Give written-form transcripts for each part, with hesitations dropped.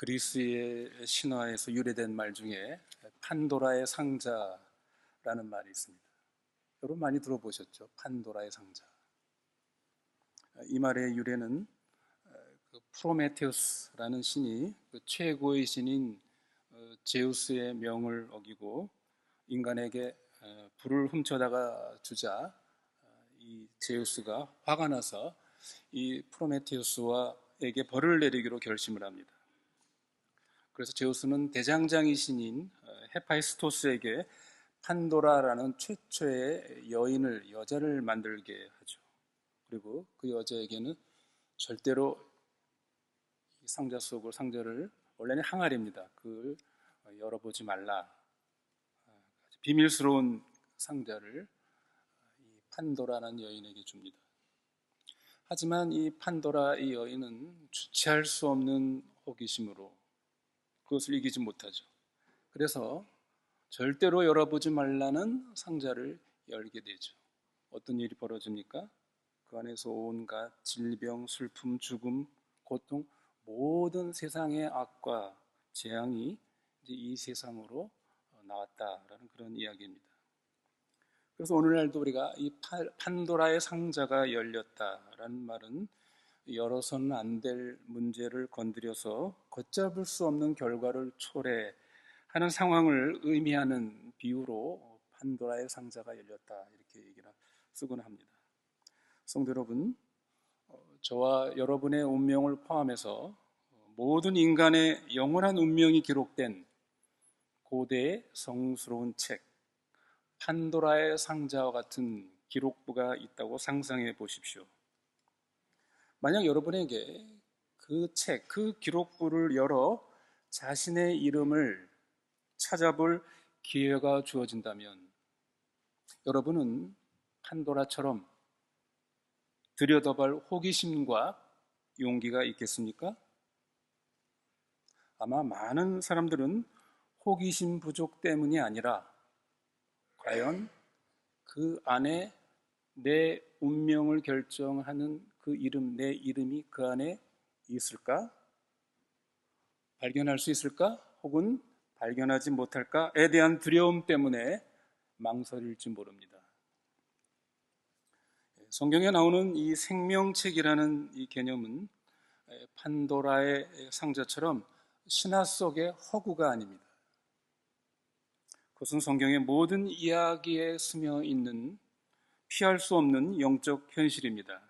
그리스의 신화에서 유래된 말 중에 판도라의 상자라는 말이 있습니다. 여러분 많이 들어보셨죠? 판도라의 상자. 이 말의 유래는 프로메테우스라는 신이 최고의 신인 제우스의 명을 어기고 인간에게 불을 훔쳐다가 주자 이 제우스가 화가 나서 이 프로메테우스에게 벌을 내리기로 결심을 합니다. 그래서 제우스는 대장장이 신인 헤파이스토스에게 판도라라는 최초의 여자를 만들게 하죠. 그리고 그 여자에게는 절대로 이 상자를 원래는 항아리입니다. 그걸 열어보지 말라. 비밀스러운 상자를 이 판도라는 여인에게 줍니다. 하지만 이 판도라 이 여인은 주체할 수 없는 호기심으로 그것을 이기지 못하죠. 그래서 절대로 열어보지 말라는 상자를 열게 되죠. 어떤 일이 벌어집니까? 그 안에서 온갖 질병, 슬픔, 죽음, 고통, 모든 세상의 악과 재앙이 이제 이 세상으로 나왔다라는 그런 이야기입니다. 그래서 오늘날도 우리가 이 판도라의 상자가 열렸다라는 말은 열어서는 안 될 문제를 건드려서 걷잡을 수 없는 결과를 초래하는 상황을 의미하는 비유로 판도라의 상자가 열렸다 이렇게 얘기를 쓰곤 합니다. 성도 여러분, 저와 여러분의 운명을 포함해서 모든 인간의 영원한 운명이 기록된 고대의 성스러운 책 판도라의 상자와 같은 기록부가 있다고 상상해 보십시오. 만약 여러분에게 그 책, 그 기록부를 열어 자신의 이름을 찾아볼 기회가 주어진다면 여러분은 판도라처럼 들여다볼 호기심과 용기가 있겠습니까? 아마 많은 사람들은 호기심 부족 때문이 아니라 과연 그 안에 내 운명을 결정하는 그 이름, 내 이름이 그 안에 있을까? 발견할 수 있을까? 혹은 발견하지 못할까에 대한 두려움 때문에 망설일지 모릅니다. 성경에 나오는 이 생명책이라는 이 개념은 판도라의 상자처럼 신화 속의 허구가 아닙니다. 그것은 성경의 모든 이야기에 스며 있는 피할 수 없는 영적 현실입니다.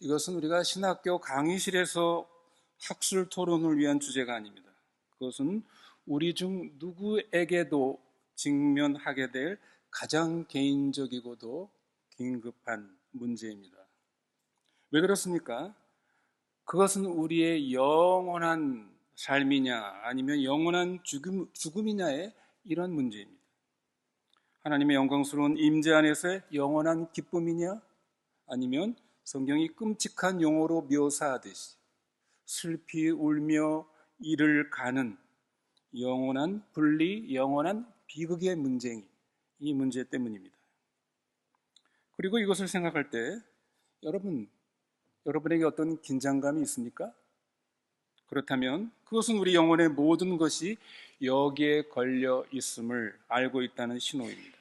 이것은 우리가 신학교 강의실에서 학술 토론을 위한 주제가 아닙니다. 그것은 우리 중 누구에게도 직면하게 될 가장 개인적이고도 긴급한 문제입니다. 왜 그렇습니까? 그것은 우리의 영원한 삶이냐 아니면 영원한 죽음이냐의 이런 문제입니다. 하나님의 영광스러운 임재 안에서의 영원한 기쁨이냐 아니면 성경이 끔찍한 용어로 묘사하듯이 슬피 울며 이를 가는 영원한 분리, 영원한 비극의 문제, 이 문제 때문입니다. 그리고 이것을 생각할 때 여러분에게 어떤 긴장감이 있습니까? 그렇다면 그것은 우리 영혼의 모든 것이 여기에 걸려 있음을 알고 있다는 신호입니다.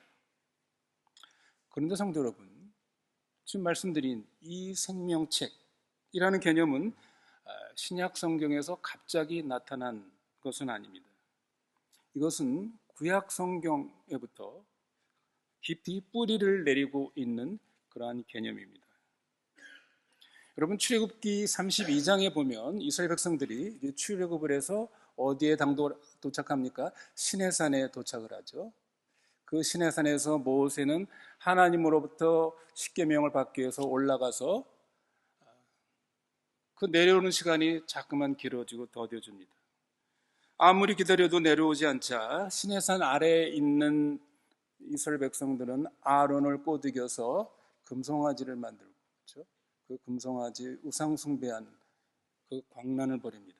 그런데 성도 여러분, 지금 말씀드린 이 생명책이라는 개념은 신약 성경에서 갑자기 나타난 것은 아닙니다. 이것은 구약 성경에부터 깊이 뿌리를 내리고 있는 그러한 개념입니다. 여러분 출애굽기 32장에 보면 이스라엘 백성들이 출애굽을 해서 어디에 도착합니까? 시내산에 도착을 하죠. 그 시내산에서 모세는 하나님으로부터 십계명을 받기 위해서 올라가서 그 내려오는 시간이 자꾸만 길어지고 더뎌집니다. 아무리 기다려도 내려오지 않자 시내산 아래에 있는 이스라엘 백성들은 아론을 꼬드겨서 금송아지를 만들고 그렇죠? 그 금송아지 우상 숭배한 그 광란을 벌입니다.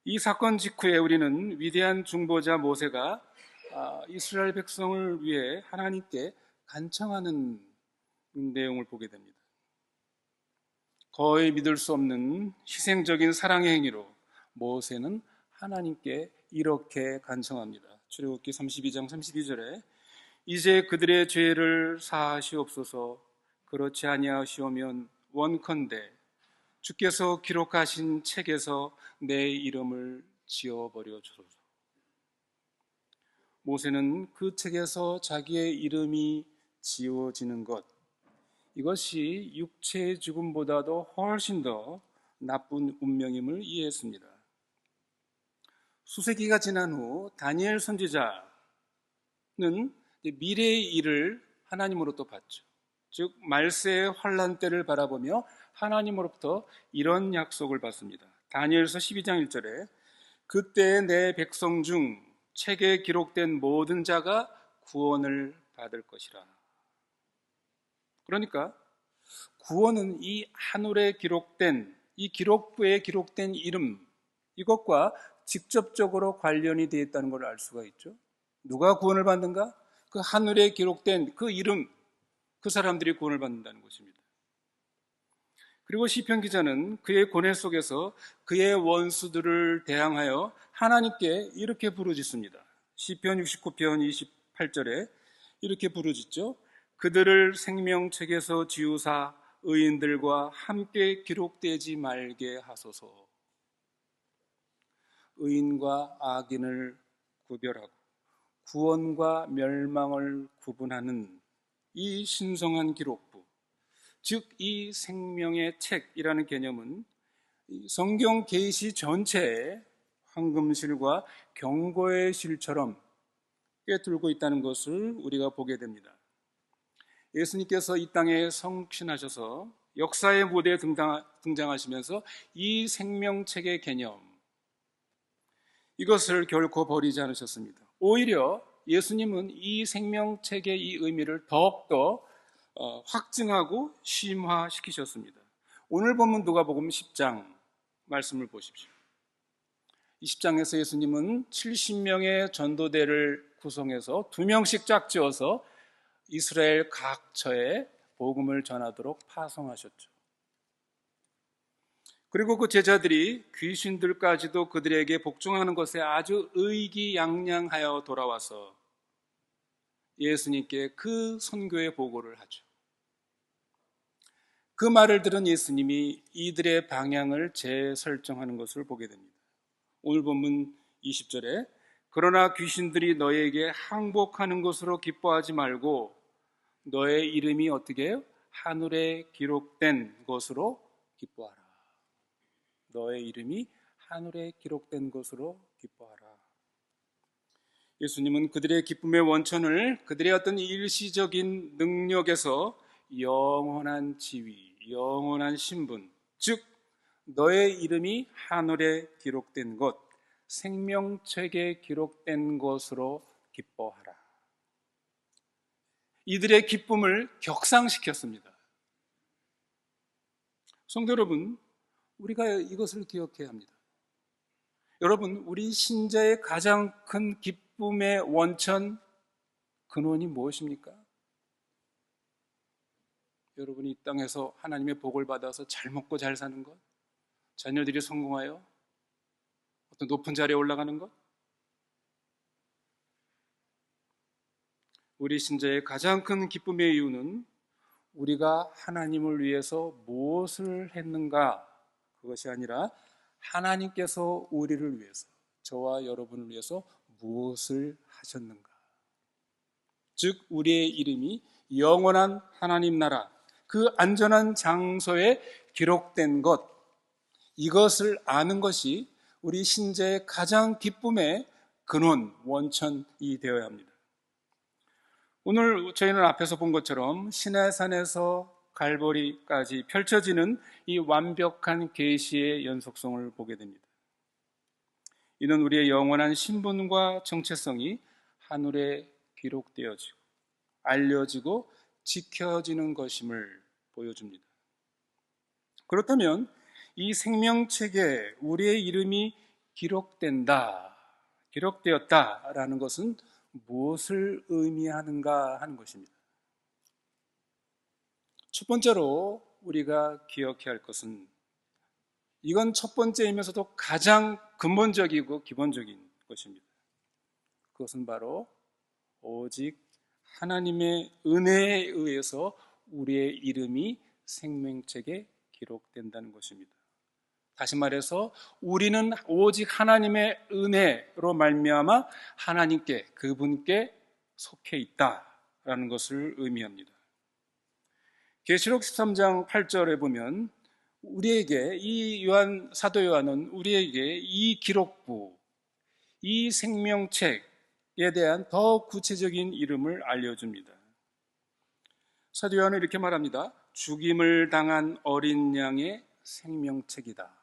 이 사건 직후에 우리는 위대한 중보자 모세가 이스라엘 백성을 위해 하나님께 간청하는 내용을 보게 됩니다. 거의 믿을 수 없는 희생적인 사랑의 행위로 모세는 하나님께 이렇게 간청합니다. 출애굽기 32장 32절에 이제 그들의 죄를 사하시옵소서. 그렇지 아니하시오면 원컨대 주께서 기록하신 책에서 내 이름을 지워버려 주소서. 모세는 그 책에서 자기의 이름이 지워지는 것, 이것이 육체의 죽음보다도 훨씬 더 나쁜 운명임을 이해했습니다. 수세기가 지난 후 다니엘 선지자는 미래의 일을 하나님으로부터 봤죠. 즉 말세의 환란 때를 바라보며 하나님으로부터 이런 약속을 받습니다. 다니엘서 12장 1절에 그때 내 백성 중 책에 기록된 모든 자가 구원을 받을 것이라. 그러니까 구원은 이 하늘에 기록된, 이 기록부에 기록된 이름, 이것과 직접적으로 관련이 되어 있다는 걸 알 수가 있죠. 누가 구원을 받는가? 그 하늘에 기록된 그 이름, 그 사람들이 구원을 받는다는 것입니다. 그리고 시편 기자는 그의 고뇌 속에서 그의 원수들을 대항하여 하나님께 이렇게 부르짖습니다. 시편 69편 28절에 이렇게 부르짖죠. 그들을 생명책에서 지우사 의인들과 함께 기록되지 말게 하소서. 의인과 악인을 구별하고 구원과 멸망을 구분하는 이 신성한 기록부, 즉 이 생명의 책이라는 개념은 성경 계시 전체에 황금실과 경고의 실처럼 꿰뚫고 있다는 것을 우리가 보게 됩니다. 예수님께서 이 땅에 성신하셔서 역사의 무대에 등장하시면서 이 생명책의 개념, 이것을 결코 버리지 않으셨습니다. 오히려 예수님은 이 생명책의 이 의미를 더욱더 확증하고 심화시키셨습니다. 오늘 본문 누가복음 10장 말씀을 보십시오. 이 10장에서 예수님은 70명의 전도대를 구성해서 2명씩 짝지어서 이스라엘 각처에 복음을 전하도록 파송하셨죠. 그리고 그 제자들이 귀신들까지도 그들에게 복종하는 것에 아주 의기양양하여 돌아와서 예수님께 그 선교의 보고를 하죠. 그 말을 들은 예수님이 이들의 방향을 재설정하는 것을 보게 됩니다. 오늘 본문 20절에 그러나 귀신들이 너에게 항복하는 것으로 기뻐하지 말고 너의 이름이 어떻게 해요? 하늘에 기록된 것으로 기뻐하라. 너의 이름이 하늘에 기록된 것으로 기뻐하라. 예수님은 그들의 기쁨의 원천을 그들의 어떤 일시적인 능력에서 영원한 지위, 영원한 신분, 즉 너의 이름이 하늘에 기록된 것, 생명책에 기록된 것으로 기뻐하라. 이들의 기쁨을 격상시켰습니다. 성도 여러분, 우리가 이것을 기억해야 합니다. 여러분, 우리 신자의 가장 큰 기쁨의 원천, 근원이 무엇입니까? 여러분이 이 땅에서 하나님의 복을 받아서 잘 먹고 잘 사는 것, 자녀들이 성공하여 어떤 높은 자리에 올라가는 것, 우리 신자의 가장 큰 기쁨의 이유는 우리가 하나님을 위해서 무엇을 했는가, 그것이 아니라 하나님께서 우리를 위해서, 저와 여러분을 위해서 무엇을 하셨는가. 즉 우리의 이름이 영원한 하나님 나라, 그 안전한 장소에 기록된 것, 이것을 아는 것이 우리 신자의 가장 기쁨의 근원, 원천이 되어야 합니다. 오늘 저희는 앞에서 본 것처럼 시내산에서 갈보리까지 펼쳐지는 이 완벽한 계시의 연속성을 보게 됩니다. 이는 우리의 영원한 신분과 정체성이 하늘에 기록되어지고 알려지고 지켜지는 것임을 보여줍니다. 그렇다면 이 생명책에 우리의 이름이 기록되었다라는 것은 무엇을 의미하는가 하는 것입니다. 첫 번째로 우리가 기억해야 할 것은, 이건 첫 번째이면서도 가장 근본적이고 기본적인 것입니다. 그것은 바로 오직 하나님의 은혜에 의해서 우리의 이름이 생명책에 기록된다는 것입니다. 다시 말해서 우리는 오직 하나님의 은혜로 말미암아 하나님께, 그분께 속해 있다라는 것을 의미합니다. 계시록 13장 8절에 보면 우리에게 사도 요한은 우리에게 이 기록부, 이 생명책에 대한 더 구체적인 이름을 알려줍니다. 사도 요한은 이렇게 말합니다. 죽임을 당한 어린 양의 생명책이다.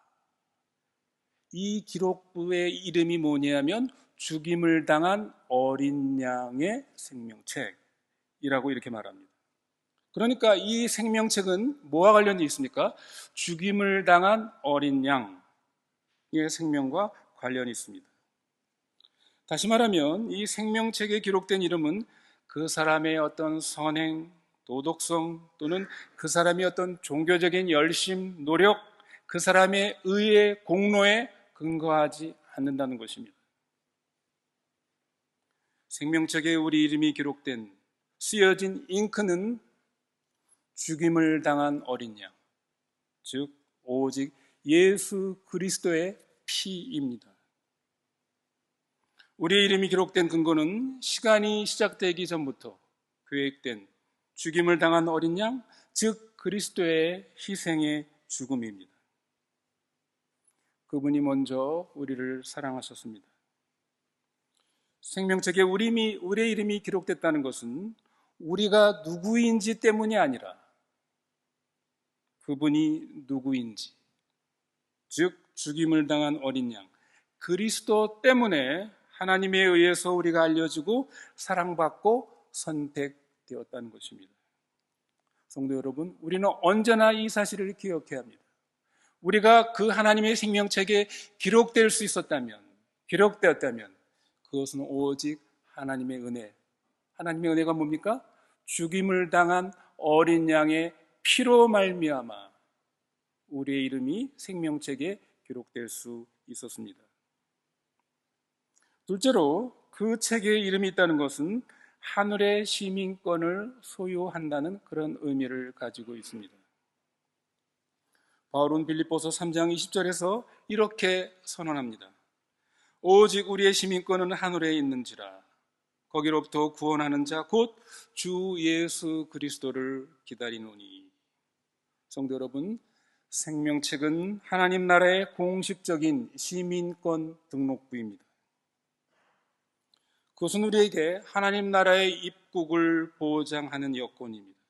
이 기록부의 이름이 뭐냐면 죽임을 당한 어린 양의 생명책이라고 이렇게 말합니다. 그러니까 이 생명책은 뭐와 관련이 있습니까? 죽임을 당한 어린 양의 생명과 관련이 있습니다. 다시 말하면 이 생명책에 기록된 이름은 그 사람의 어떤 선행, 도덕성 또는 그 사람의 어떤 종교적인 열심, 노력, 그 사람의 의의 공로에 근거하지 않는다는 것입니다. 생명책에 우리 이름이 기록된, 쓰여진 잉크는 죽임을 당한 어린 양, 즉 오직 예수 그리스도의 피입니다. 우리의 이름이 기록된 근거는 시간이 시작되기 전부터 계획된 죽임을 당한 어린 양, 즉 그리스도의 희생의 죽음입니다. 그분이 먼저 우리를 사랑하셨습니다. 생명책에 우리의 이름이 기록됐다는 것은 우리가 누구인지 때문이 아니라 그분이 누구인지, 즉 죽임을 당한 어린 양, 그리스도 때문에 하나님에 의해서 우리가 알려지고 사랑받고 선택되었다는 것입니다. 성도 여러분, 우리는 언제나 이 사실을 기억해야 합니다. 우리가 그 하나님의 생명책에 기록되었다면 그것은 오직 하나님의 은혜. 하나님의 은혜가 뭡니까? 죽임을 당한 어린 양의 피로 말미암아 우리의 이름이 생명책에 기록될 수 있었습니다. 둘째로 그 책에 이름이 있다는 것은 하늘의 시민권을 소유한다는 그런 의미를 가지고 있습니다. 바울은 빌립보서 3장 20절에서 이렇게 선언합니다. 오직 우리의 시민권은 하늘에 있는지라 거기로부터 구원하는 자 곧 주 예수 그리스도를 기다리노니. 성도 여러분, 생명책은 하나님 나라의 공식적인 시민권 등록부입니다. 그것은 우리에게 하나님 나라의 입국을 보장하는 여건입니다.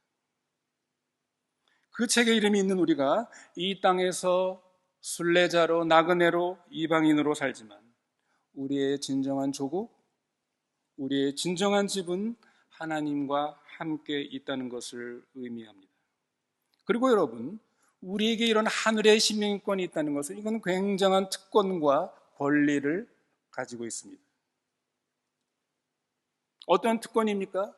그 책의 이름이 있는 우리가 이 땅에서 순례자로, 나그네로, 이방인으로 살지만 우리의 진정한 조국, 우리의 진정한 집은 하나님과 함께 있다는 것을 의미합니다. 그리고 여러분, 우리에게 이런 하늘의 시민권이 있다는 것은 이건 굉장한 특권과 권리를 가지고 있습니다. 어떤 특권입니까?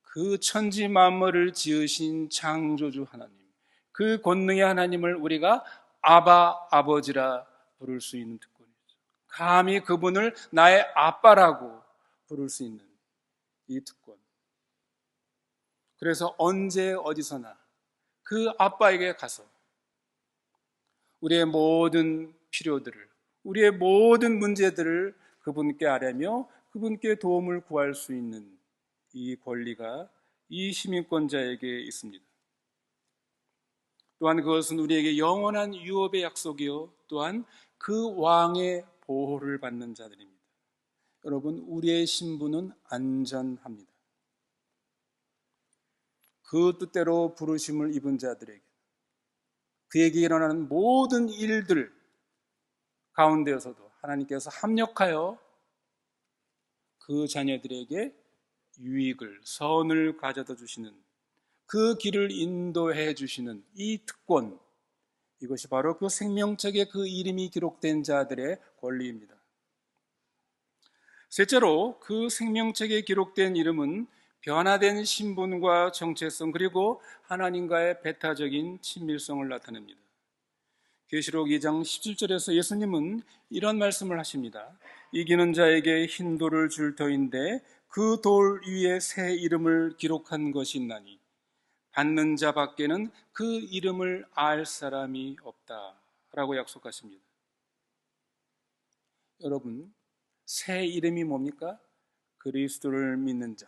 그 천지 만물을 지으신 창조주 하나님, 그 권능의 하나님을 우리가 아바, 아버지라 부를 수 있는 특권이죠. 감히 그분을 나의 아빠라고 부를 수 있는 이 특권. 그래서 언제 어디서나 그 아빠에게 가서 우리의 모든 필요들을, 우리의 모든 문제들을 그분께 아뢰며 그분께 도움을 구할 수 있는 이 권리가 이 시민권자에게 있습니다. 또한 그것은 우리에게 영원한 유업의 약속이요 또한 그 왕의 보호를 받는 자들입니다. 여러분, 우리의 신분은 안전합니다. 그 뜻대로 부르심을 입은 자들에게, 그에게 일어나는 모든 일들 가운데에서도 하나님께서 합력하여 그 자녀들에게 유익을, 선을 가져다 주시는, 그 길을 인도해 주시는 이 특권, 이것이 바로 그 생명책에 그 이름이 기록된 자들의 권리입니다. 셋째로 그 생명책에 기록된 이름은 변화된 신분과 정체성, 그리고 하나님과의 배타적인 친밀성을 나타냅니다. 계시록 2장 17절에서 예수님은 이런 말씀을 하십니다. 이기는 자에게 흰 돌을 줄 터인데 그 돌 위에 새 이름을 기록한 것이 있나니 받는 자 밖에는 그 이름을 알 사람이 없다라고 약속하십니다. 여러분, 새 이름이 뭡니까? 그리스도를 믿는 자,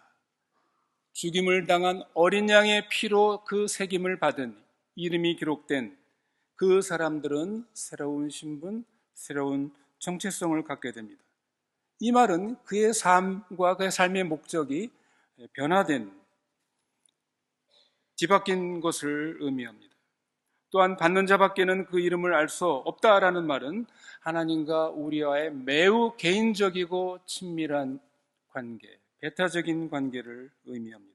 죽임을 당한 어린 양의 피로 그 새김을 받은 이름이 기록된 그 사람들은 새로운 신분, 새로운 정체성을 갖게 됩니다. 이 말은 그의 삶과 그의 삶의 목적이 변화된, 뒤바뀐 것을 의미합니다. 또한 받는 자밖에는 그 이름을 알 수 없다라는 말은 하나님과 우리와의 매우 개인적이고 친밀한 관계, 배타적인 관계를 의미합니다.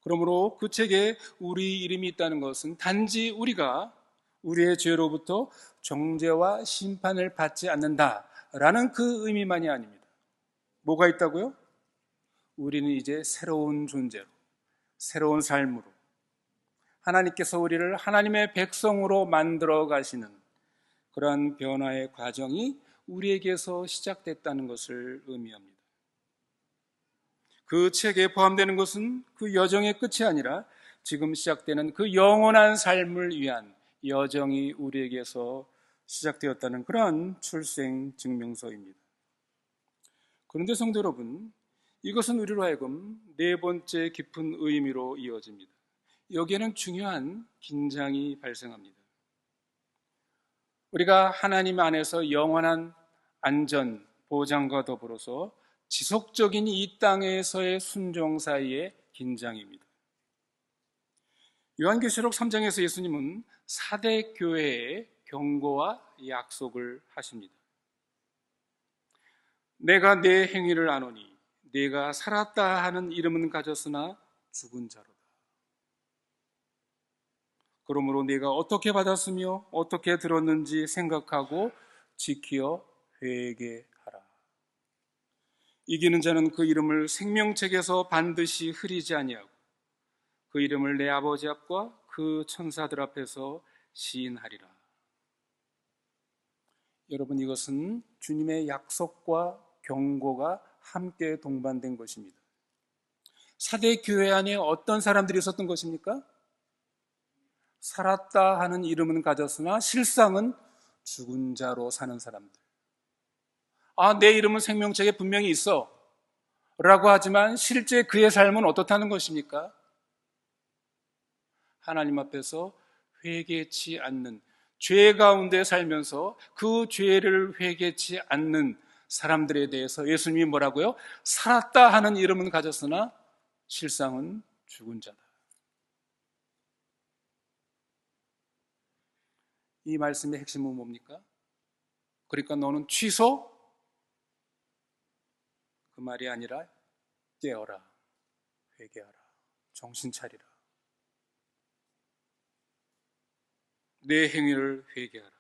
그러므로 그 책에 우리 이름이 있다는 것은 단지 우리가 우리의 죄로부터 정죄와 심판을 받지 않는다라는 그 의미만이 아닙니다. 뭐가 있다고요? 우리는 이제 새로운 존재로, 새로운 삶으로 하나님께서 우리를 하나님의 백성으로 만들어 가시는 그러한 변화의 과정이 우리에게서 시작됐다는 것을 의미합니다. 그 책에 포함되는 것은 그 여정의 끝이 아니라 지금 시작되는 그 영원한 삶을 위한 여정이 우리에게서 시작되었다는 그러한 출생 증명서입니다. 그런데 성도 여러분, 이것은 우리로 하여금 네 번째 깊은 의미로 이어집니다. 여기에는 중요한 긴장이 발생합니다. 우리가 하나님 안에서 영원한 안전, 보장과 더불어서 지속적인 이 땅에서의 순종 사이의 긴장입니다. 요한계시록 3장에서 예수님은 4대 교회의 경고와 약속을 하십니다. 내가 내 행위를 아노니 내가 살았다 하는 이름은 가졌으나 죽은 자로다. 그러므로 네가 어떻게 받았으며 어떻게 들었는지 생각하고 지키어 회개하라. 이기는 자는 그 이름을 생명책에서 반드시 흐리지 아니하고 그 이름을 내 아버지 앞과 그 천사들 앞에서 시인하리라. 여러분, 이것은 주님의 약속과 경고가 함께 동반된 것입니다. 사대 교회 안에 어떤 사람들이 있었던 것입니까? 살았다 하는 이름은 가졌으나 실상은 죽은 자로 사는 사람들. 내 이름은 생명책에 분명히 있어 라고 하지만 실제 그의 삶은 어떻다는 것입니까? 하나님 앞에서 회개치 않는, 죄 가운데 살면서 그 죄를 회개치 않는 사람들에 대해서 예수님이 뭐라고요? 살았다 하는 이름은 가졌으나 실상은 죽은 자다. 이 말씀의 핵심은 뭡니까? 그러니까 너는 취소? 그 말이 아니라 깨어라, 회개하라, 정신 차리라. 내 행위를 회개하라.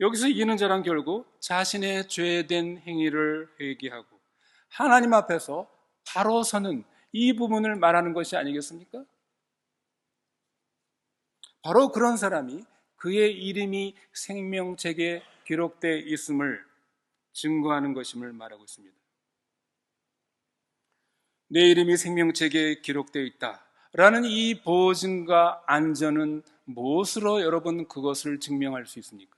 여기서 이기는 자란 결국 자신의 죄된 행위를 회개하고 하나님 앞에서 바로 서는 이 부분을 말하는 것이 아니겠습니까? 바로 그런 사람이 그의 이름이 생명책에 기록되어 있음을 증거하는 것임을 말하고 있습니다. 내 이름이 생명책에 기록되어 있다라는 이 보증과 안전은 무엇으로 여러분 그것을 증명할 수 있습니까?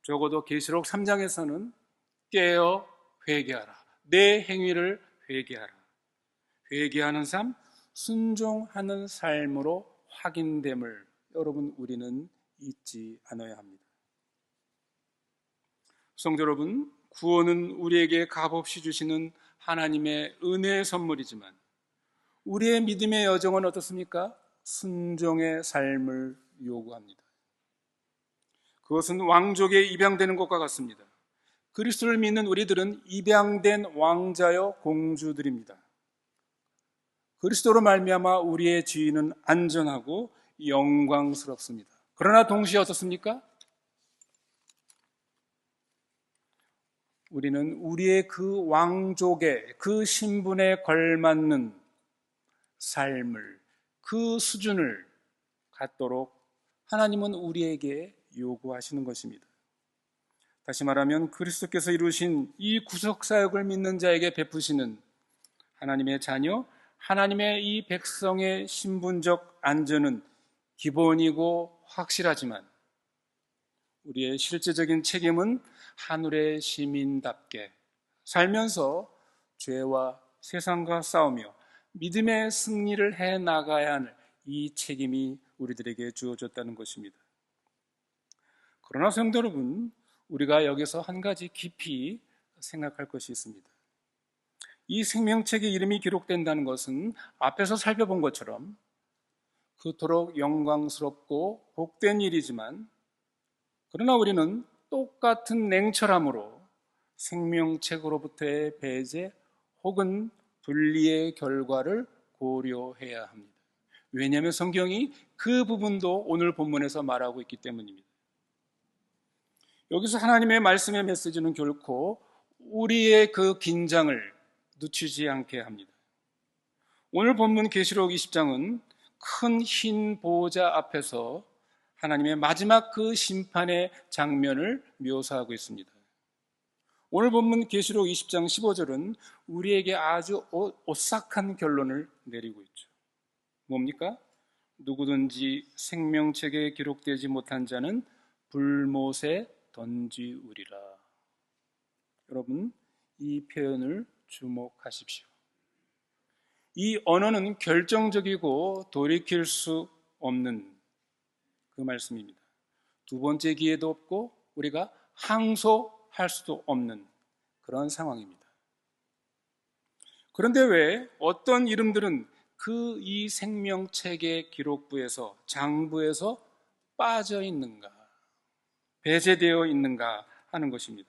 적어도 계시록 3장에서는 깨어 회개하라. 내 행위를 회개하라. 회개하는 삶, 순종하는 삶으로 확인됨을 여러분 우리는 잊지 않아야 합니다. 성도 여러분, 구원은 우리에게 값없이 주시는 하나님의 은혜의 선물이지만 우리의 믿음의 여정은 어떻습니까? 순종의 삶을 요구합니다. 그것은 왕족에 입양되는 것과 같습니다. 그리스도를 믿는 우리들은 입양된 왕자여 공주들입니다. 그리스도로 말미암아 우리의 지위는 안전하고 영광스럽습니다. 그러나 동시에 어떻습니까? 우리는 우리의 그 왕족의 그 신분에 걸맞는 삶을, 그 수준을 갖도록 하나님은 우리에게 요구하시는 것입니다. 다시 말하면 그리스도께서 이루신 이 구속사역을 믿는 자에게 베푸시는 하나님의 자녀, 하나님의 이 백성의 신분적 안전은 기본이고 확실하지만 우리의 실제적인 책임은 하늘의 시민답게 살면서 죄와 세상과 싸우며 믿음의 승리를 해 나가야 하는 이 책임이 우리들에게 주어졌다는 것입니다. 그러나 성도 여러분, 우리가 여기서 한 가지 깊이 생각할 것이 있습니다. 이 생명책의 이름이 기록된다는 것은 앞에서 살펴본 것처럼 그토록 영광스럽고 복된 일이지만, 그러나 우리는 똑같은 냉철함으로 생명책으로부터의 배제 혹은 분리의 결과를 고려해야 합니다. 왜냐하면 성경이 그 부분도 오늘 본문에서 말하고 있기 때문입니다. 여기서 하나님의 말씀의 메시지는 결코 우리의 그 긴장을 늦추지 않게 합니다. 오늘 본문 계시록 20장은 큰 흰 보호자 앞에서 하나님의 마지막 그 심판의 장면을 묘사하고 있습니다. 오늘 본문 계시록 20장 15절은 우리에게 아주 오싹한 결론을 내리고 있죠. 뭡니까? 누구든지 생명책에 기록되지 못한 자는 불못에 던지우리라. 여러분, 이 표현을 주목하십시오. 이 언어는 결정적이고 돌이킬 수 없는 그 말씀입니다. 두 번째 기회도 없고 우리가 항소할 수도 없는 그런 상황입니다. 그런데 왜 어떤 이름들은 그 이 생명책의 기록부에서, 장부에서 빠져 있는가, 배제되어 있는가 하는 것입니다.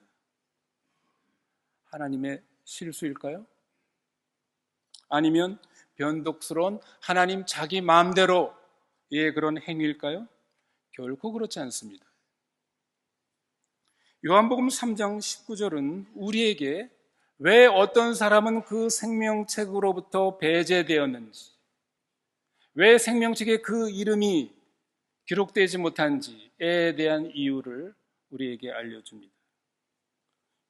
하나님의 실수일까요? 아니면 변덕스러운 하나님 자기 마음대로의 그런 행위일까요? 결코 그렇지 않습니다. 요한복음 3장 19절은 우리에게 왜 어떤 사람은 그 생명책으로부터 배제되었는지, 왜 생명책에 그 이름이 기록되지 못한지에 대한 이유를 우리에게 알려줍니다.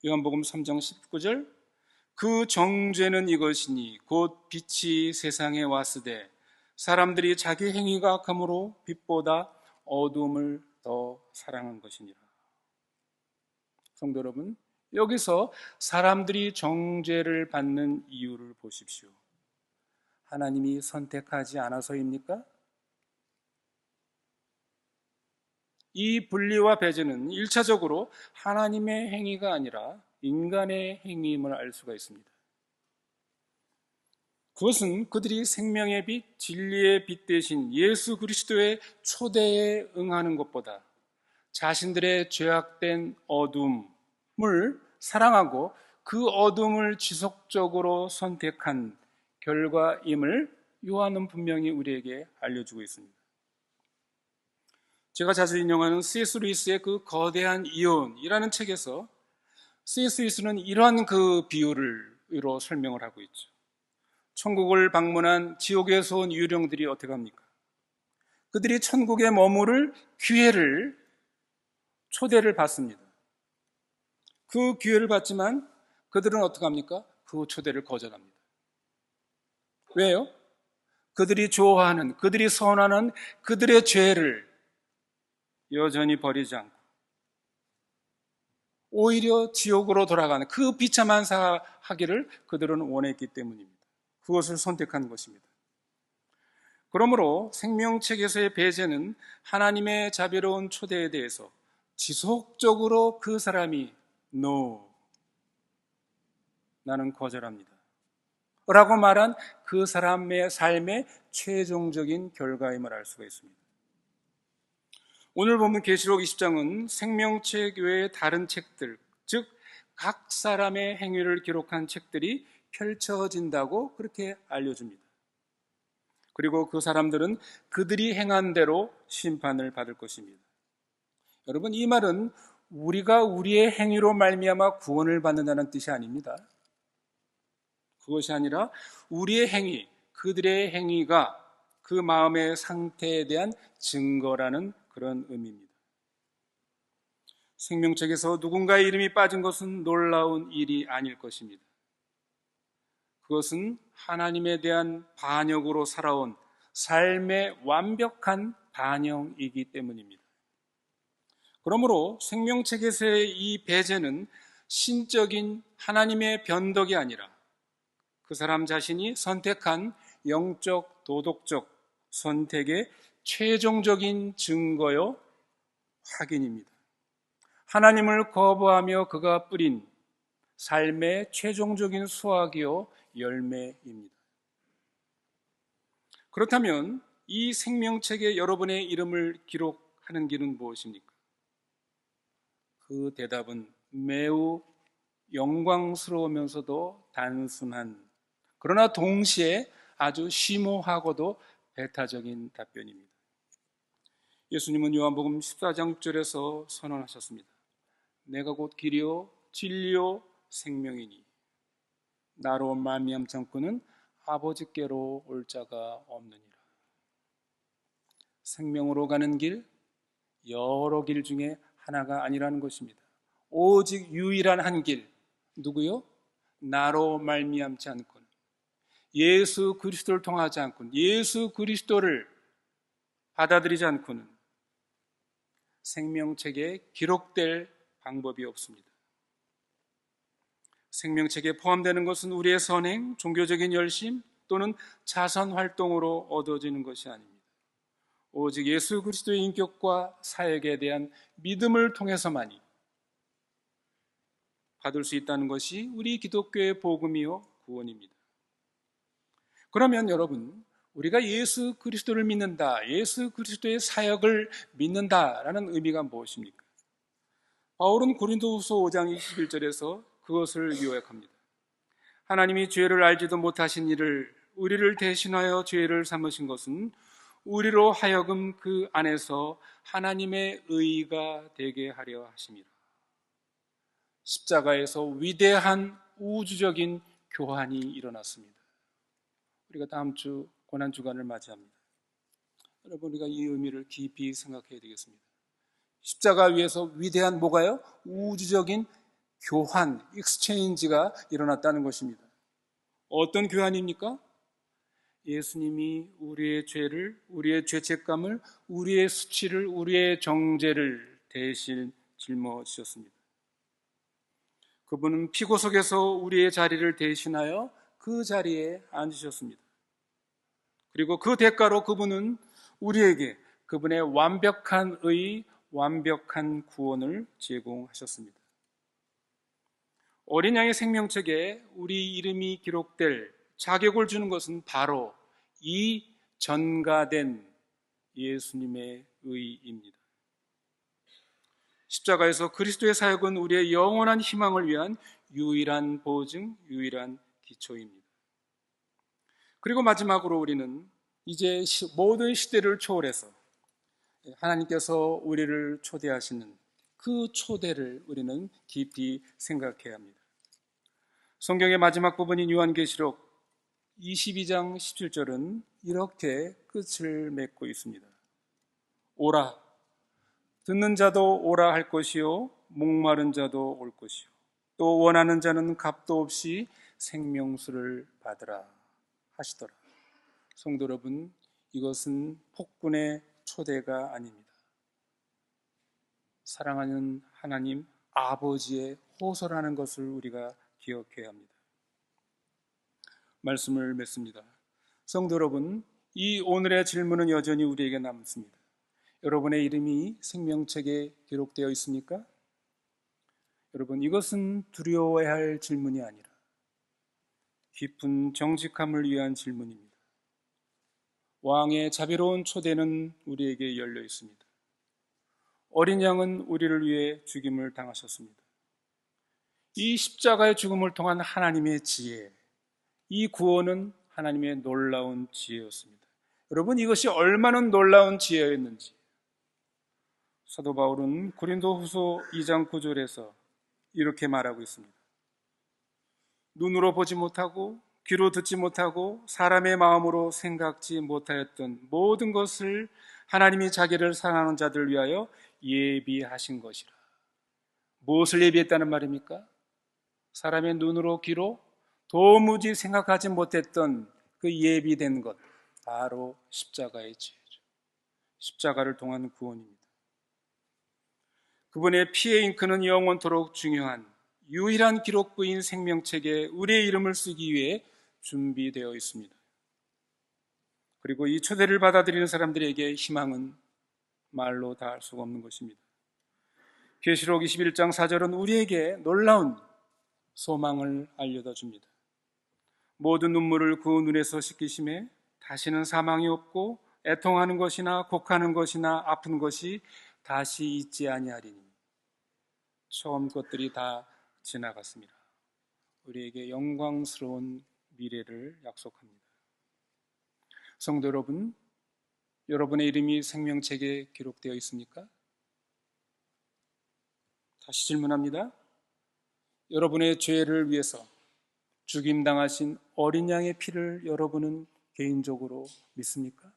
요한복음 3장 19절, 그 정죄는 이것이니 곧 빛이 세상에 왔으되 사람들이 자기 행위가 악함으로 빛보다 어둠을 더 사랑한 것이니라. 성도 여러분, 여기서 사람들이 정죄를 받는 이유를 보십시오. 하나님이 선택하지 않아서입니까? 이 분리와 배제는 1차적으로 하나님의 행위가 아니라 인간의 행위임을 알 수가 있습니다. 그것은 그들이 생명의 빛, 진리의 빛 대신 예수 그리스도의 초대에 응하는 것보다 자신들의 죄악된 어둠을 사랑하고 그 어둠을 지속적으로 선택한 결과임을 요한은 분명히 우리에게 알려주고 있습니다. 제가 자주 인용하는 C.S. 루이스의 그 거대한 이혼이라는 책에서 C.S. 루이스는 이러한 그 비유로 설명을 하고 있죠. 천국을 방문한 지옥에서 온 유령들이 어떻게 합니까? 그들이 천국에 머무를 기회를, 초대를 받습니다. 그 기회를 받지만 그들은 어떻게 합니까? 그 초대를 거절합니다. 왜요? 그들이 좋아하는, 그들이 선하는 그들의 죄를 여전히 버리지 않고 오히려 지옥으로 돌아가는 그 비참한 하기를 그들은 원했기 때문입니다. 그것을 선택한 것입니다. 그러므로 생명책에서의 배제는 하나님의 자비로운 초대에 대해서 지속적으로 그 사람이 No, 나는 거절합니다 라고 말한 그 사람의 삶의 최종적인 결과임을 알 수가 있습니다. 오늘 보면 계시록 20장은 생명책 외의 다른 책들, 즉 각 사람의 행위를 기록한 책들이 펼쳐진다고 그렇게 알려줍니다. 그리고 그 사람들은 그들이 행한 대로 심판을 받을 것입니다. 여러분, 이 말은 우리가 우리의 행위로 말미암아 구원을 받는다는 뜻이 아닙니다. 그것이 아니라 우리의 행위, 그들의 행위가 그 마음의 상태에 대한 증거라는 그런 의미입니다. 생명책에서 누군가의 이름이 빠진 것은 놀라운 일이 아닐 것입니다. 그것은 하나님에 대한 반역으로 살아온 삶의 완벽한 반영이기 때문입니다. 그러므로 생명책에서의 이 배제는 신적인 하나님의 변덕이 아니라 그 사람 자신이 선택한 영적, 도덕적 선택의 최종적인 증거요, 확인입니다. 하나님을 거부하며 그가 뿌린 삶의 최종적인 수확이요, 열매입니다. 그렇다면 이 생명책에 여러분의 이름을 기록하는 길은 무엇입니까? 그 대답은 매우 영광스러우면서도 단순한, 그러나 동시에 아주 심오하고도 배타적인 답변입니다. 예수님은 요한복음 14장 6절에서 선언하셨습니다. 내가 곧 길이요 진리요 생명이니 나로 말미암지 않고는 아버지께로 올 자가 없느니라. 생명으로 가는 길, 여러 길 중에 하나가 아니라는 것입니다. 오직 유일한 한 길, 누구요? 나로 말미암지 않고는, 예수 그리스도를 통하지 않고는, 예수 그리스도를 받아들이지 않고는 생명책에 기록될 방법이 없습니다. 생명책에 포함되는 것은 우리의 선행, 종교적인 열심 또는 자선 활동으로 얻어지는 것이 아닙니다. 오직 예수 그리스도의 인격과 사역에 대한 믿음을 통해서만이 받을 수 있다는 것이 우리 기독교의 복음이요 구원입니다. 그러면 여러분, 우리가 예수 그리스도를 믿는다, 예수 그리스도의 사역을 믿는다라는 의미가 무엇입니까? 바울은 고린도후서 5장 21절에서 그것을 요약합니다. 하나님이 죄를 알지도 못하신 이를 우리를 대신하여 죄를 삼으신 것은 우리로 하여금 그 안에서 하나님의 의가 되게 하려 하심이라. 십자가에서 위대한 우주적인 교환이 일어났습니다. 우리가 다음 주 고난주간을 맞이합니다. 여러분, 우리가 이 의미를 깊이 생각해야 되겠습니다. 십자가 위에서 위대한 뭐가요? 우주적인 교환, 익스체인지가 일어났다는 것입니다. 어떤 교환입니까? 예수님이 우리의 죄를, 우리의 죄책감을, 우리의 수치를, 우리의 정죄를 대신 짊어지셨습니다. 그분은 피고석에서 우리의 자리를 대신하여 그 자리에 앉으셨습니다. 그리고 그 대가로 그분은 우리에게 그분의 완벽한 의, 완벽한 구원을 제공하셨습니다. 어린 양의 생명책에 우리 이름이 기록될 자격을 주는 것은 바로 이 전가된 예수님의 의입니다. 십자가에서 그리스도의 사역은 우리의 영원한 희망을 위한 유일한 보증, 유일한 기초입니다. 그리고 마지막으로 우리는 이제 모든 시대를 초월해서 하나님께서 우리를 초대하시는 그 초대를 우리는 깊이 생각해야 합니다. 성경의 마지막 부분인 요한계시록 22장 17절은 이렇게 끝을 맺고 있습니다. 오라, 듣는 자도 오라 할 것이요, 목마른 자도 올 것이요, 또 원하는 자는 값도 없이 생명수를 받으라 하시더라. 성도 여러분, 이것은 폭군의 초대가 아닙니다. 사랑하는 하나님 아버지의 호소라는 것을 우리가 기억해야 합니다. 말씀을 맺습니다. 성도 여러분, 이 오늘의 질문은 여전히 우리에게 남습니다. 여러분의 이름이 생명책에 기록되어 있습니까? 여러분, 이것은 두려워해야 할 질문이 아니라 깊은 정직함을 위한 질문입니다. 왕의 자비로운 초대는 우리에게 열려 있습니다. 어린 양은 우리를 위해 죽임을 당하셨습니다. 이 십자가의 죽음을 통한 하나님의 지혜, 이 구원은 하나님의 놀라운 지혜였습니다. 여러분, 이것이 얼마나 놀라운 지혜였는지 사도 바울은 고린도후서 2장 9절에서 이렇게 말하고 있습니다. 눈으로 보지 못하고 귀로 듣지 못하고 사람의 마음으로 생각지 못하였던 모든 것을 하나님이 자기를 사랑하는 자들을 위하여 예비하신 것이라. 무엇을 예비했다는 말입니까? 사람의 눈으로 귀로 도무지 생각하지 못했던 그 예비된 것, 바로 십자가의 죄죠. 십자가를 통한 구원입니다. 그분의 피의 잉크는 영원토록 중요한 유일한 기록부인 생명책에 우리의 이름을 쓰기 위해 준비되어 있습니다. 그리고 이 초대를 받아들이는 사람들에게 희망은 말로 다 할 수가 없는 것입니다. 계시록 21장 4절은 우리에게 놀라운 소망을 알려다 줍니다. 모든 눈물을 그 눈에서 씻기심에 다시는 사망이 없고 애통하는 것이나 곡하는 것이나 아픈 것이 다시 있지 아니하리니. 처음 것들이 다 지나갔습니다. 우리에게 영광스러운 미래를 약속합니다. 성도 여러분, 여러분의 이름이 생명책에 기록되어 있습니까? 다시 질문합니다. 여러분의 죄를 위해서 죽임당하신 어린 양의 피를 여러분은 개인적으로 믿습니까?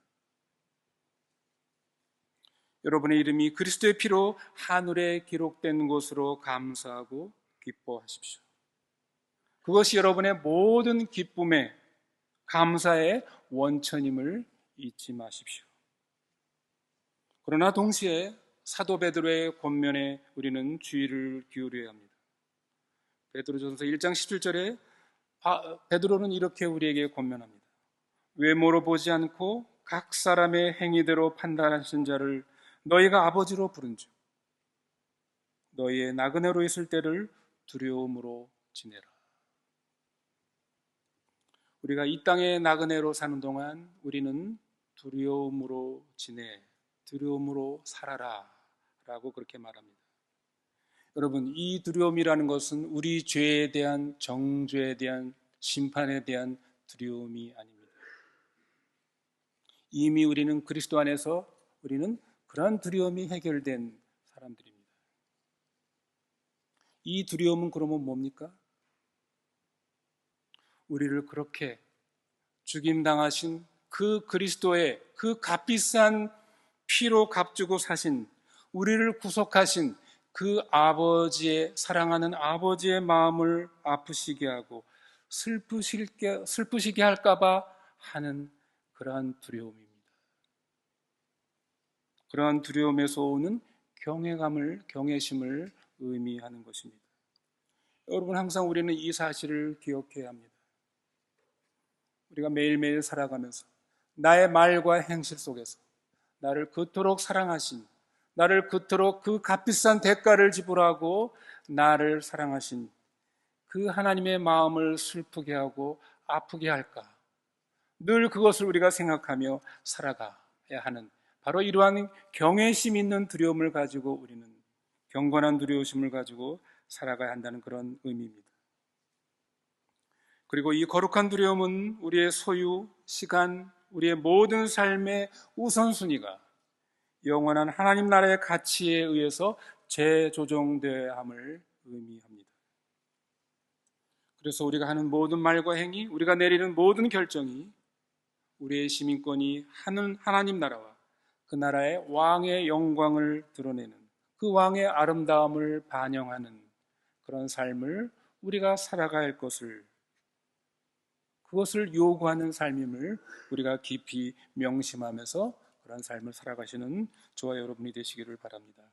여러분의 이름이 그리스도의 피로 하늘에 기록된 것으로 감사하고 기뻐하십시오. 그것이 여러분의 모든 기쁨의 감사의 원천임을 잊지 마십시오. 그러나 동시에 사도 베드로의 권면에 우리는 주의를 기울여야 합니다. 베드로전서 1장 17절에 베드로는 이렇게 우리에게 권면합니다. 외모로 보지 않고 각 사람의 행위대로 판단하신 자를 너희가 아버지로 부른즉 너희의 나그네로 있을 때를 두려움으로 지내라. 우리가 이 땅의 나그네로 사는 동안 우리는 두려움으로 지내, 두려움으로 살아라 라고 그렇게 말합니다. 여러분, 이 두려움이라는 것은 우리 죄에 대한 정죄에 대한 심판에 대한 두려움이 아닙니다. 이미 우리는 그리스도 안에서 우리는 그런 두려움이 해결된 사람들입니다. 이 두려움은 그러면 뭡니까? 우리를 그렇게 죽임당하신 그 그리스도의 그 값비싼 피로 값주고 사신 우리를 구속하신 그 아버지의 사랑하는 아버지의 마음을 아프시게 하고 슬프시게 할까봐 하는 그러한 두려움입니다. 그러한 두려움에서 오는 경외심을 의미하는 것입니다. 여러분, 항상 우리는 이 사실을 기억해야 합니다. 우리가 매일매일 살아가면서 나의 말과 행실 속에서 나를 그토록 사랑하신, 나를 그토록 그 값비싼 대가를 지불하고 나를 사랑하신 그 하나님의 마음을 슬프게 하고 아프게 할까? 늘 그것을 우리가 생각하며 살아가야 하는 바로 이러한 경외심 있는 두려움을 가지고 우리는 경건한 두려움을 가지고 살아가야 한다는 그런 의미입니다. 그리고 이 거룩한 두려움은 우리의 소유, 시간, 우리의 모든 삶의 우선순위가 영원한 하나님 나라의 가치에 의해서 재조정되어야 함을 의미합니다. 그래서 우리가 하는 모든 말과 행위, 우리가 내리는 모든 결정이 우리의 시민권이 하나님 나라와 그 나라의 왕의 영광을 드러내는 그 왕의 아름다움을 반영하는 그런 삶을 우리가 살아가야 할 것을, 그것을 요구하는 삶임을 우리가 깊이 명심하면서 그런 삶을 살아가시는 저와 여러분이 되시기를 바랍니다.